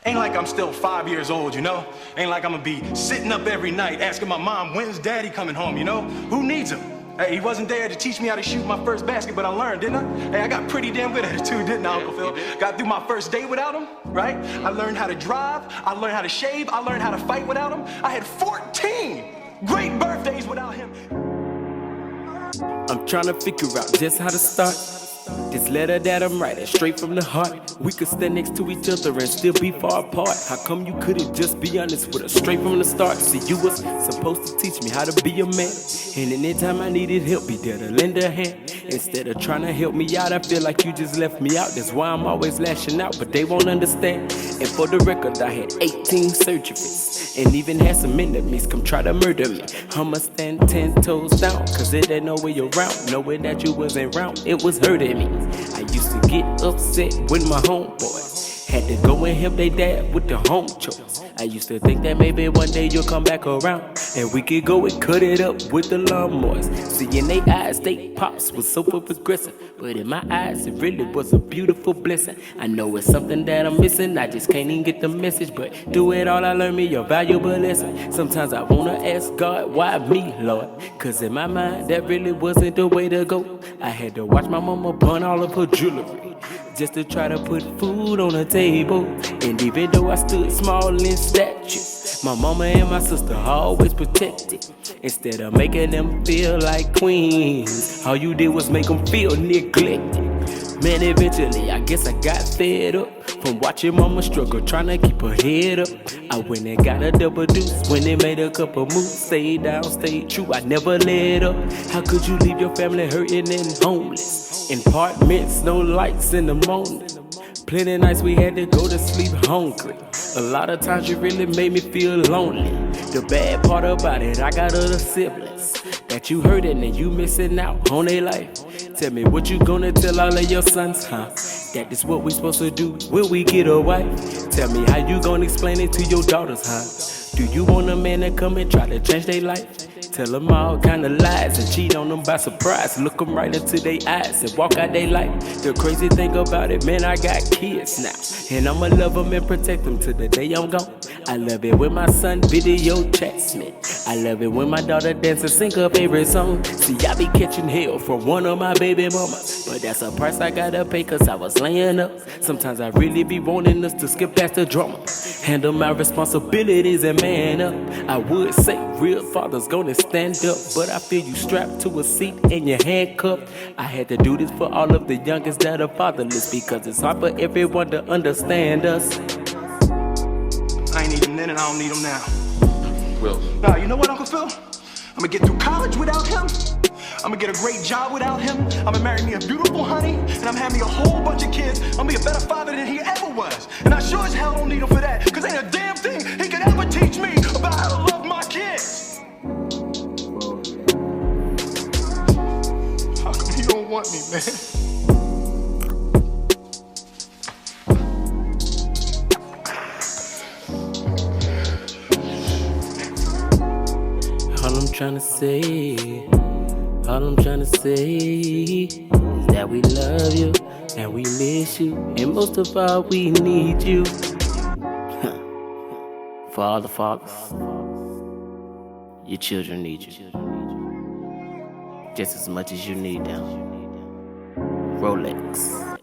Ain't like I'm still 5 years old, you know? Ain't like I'm gonna be sitting up every night asking my mom, when's daddy coming home, you know? Who needs him? Hey, he wasn't there to teach me how to shoot my first basket, but I learned, didn't I? Hey, I got pretty damn good at it too, didn't I, Uncle Phil? Got through my first day without him, right? I learned how to drive, I learned how to shave, I learned how to fight without him. I had 14 great birthdays without him. I'm trying to figure out just how to start this letter that I'm writing straight from the heart. We could stand next to each other and still be far apart. How come you couldn't just be honest with us straight from the start? See, you was supposed to teach me how to be a man, and anytime I needed help, be there to lend a hand. Instead of trying to help me out, I feel like you just left me out. That's why I'm always lashing out, but they won't understand. And for the record, I had 18 surgeries, and even had some enemies come try to murder me. I'ma stand 10 toes down, cause it ain't no way around. Knowing that you wasn't round, it was hurting me. I used to get upset with my homeboys, had to go and help they dad with the home chores. I used to think that maybe one day you'll come back around and we could go and cut it up with the lawnmowers. See, in they eyes, they pops was so progressive, but in my eyes, it really was a beautiful blessing. I know it's something that I'm missing, I just can't even get the message, but through it all I learned me a valuable lesson. Sometimes I wanna ask God, why me, Lord? Cause in my mind, that really wasn't the way to go. I had to watch my mama burn all of her jewelry just to try to put food on the table. And even though I stood small in stature, my mama and my sister always protected. Instead of making them feel like queens, all you did was make them feel neglected. Man, eventually I guess I got fed up from watching mama struggle, trying to keep her head up. I went and got a double deuce when they made a couple moves. Stayed down, stayed true, I never let up. How could you leave your family hurting and homeless? In apartments, no lights in the morning. Plenty nights we had to go to sleep hungry. A lot of times you really made me feel lonely. The bad part about it, I got other siblings that you hurting and you missing out on their life. Tell me what you gonna tell all of your sons, huh? That is what we supposed to do when we get a wife. Tell me how you gonna explain it to your daughters, huh? Do you want a man to come and try to change their life? Tell them all kind of lies and cheat on them by surprise. Look them right into their eyes and walk out their life. The crazy thing about it, man, I got kids now, and I'ma love them and protect them till the day I'm gone. I love it when my son video chats me. I love it when my daughter dances, sing her favorite song. See, I be catching hell from one of my baby mamas, but that's a price I gotta pay cause I was laying up. Sometimes I really be wanting us to skip past the drama, handle my responsibilities and man up. I would say real fathers gonna stand up, but I feel you strapped to a seat and you're handcuffed. I had to do this for all of the youngest that are fatherless, because it's hard for everyone to understand us. I ain't need them then and I don't need them now. Will. Nah, you know what, Uncle Phil? I'm gonna get through college without him. I'm gonna get a great job without him. I'm gonna marry me a beautiful honey, and I'm having me a whole bunch of kids. I'm gonna be a better father than he ever was. And I sure as hell don't need him for that, cause ain't a damn thing he could ever teach me about how to love my kids. How come you don't want me, man? All I'm trying to say is that we love you and we miss you, and most of all we need you. For all the fathers, your children need you just as much as you need them. Rollex.